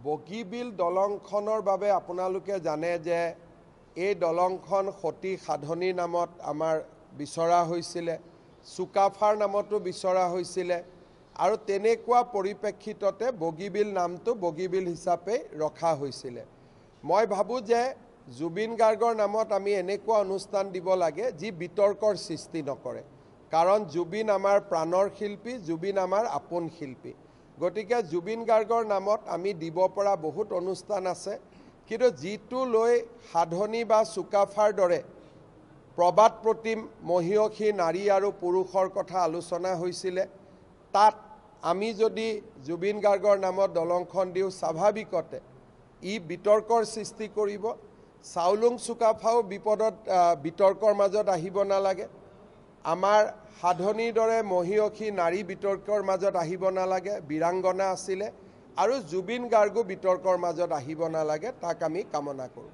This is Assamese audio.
বগীবিল দলংখনৰ বাবে আপোনালোকে জানে যে এই দলংখন সতী সাধনীৰ নামত আমাৰ বিচৰা হৈছিলে, চুকাফাৰ নামতো বিচৰা হৈছিলে আৰু তেনেকুৱা পৰিপ্ৰেক্ষিততে বগীবিল নামটো বগীবিল হিচাপে ৰখা হৈছিলে। মই ভাবোঁ যে জুবিন গাৰ্গৰ নামত আমি এনেকুৱা অনুষ্ঠান দিব লাগে যি বিতৰ্কৰ সৃষ্টি নকৰে, কাৰণ জুবিন আমাৰ প্ৰাণৰ শিল্পী, জুবিন আমাৰ আপোন শিল্পী। গতিকে জুবিন গাৰ্গৰ নামত আমি দিব পৰা বহুত অনুষ্ঠান আছে, কিন্তু যিটো লৈ সাধনী বা চুকাফাৰ দৰে প্ৰবাদ প্ৰতিম মহীয়সী নাৰী আৰু পুৰুষৰ কথা আলোচনা হৈছিলে, তাত আমি যদি জুবিন গাৰ্গৰ নামত দলংখন দিওঁ স্বাভাৱিকতে ই বিতৰ্কৰ সৃষ্টি কৰিব। চাউলুং চুকাফাও বিতৰ্কৰ মাজত আহিব নালাগে, আমাৰ সাধনীৰ দৰে মহীয়সী নাৰী বিতৰ্কৰ মাজত আহিব নালাগে, বীৰাংগনা আছিলে, আৰু জুবিন গাৰ্গো বিতৰ্কৰ মাজত আহিব নালাগে, তাক আমি কামনা কৰোঁ।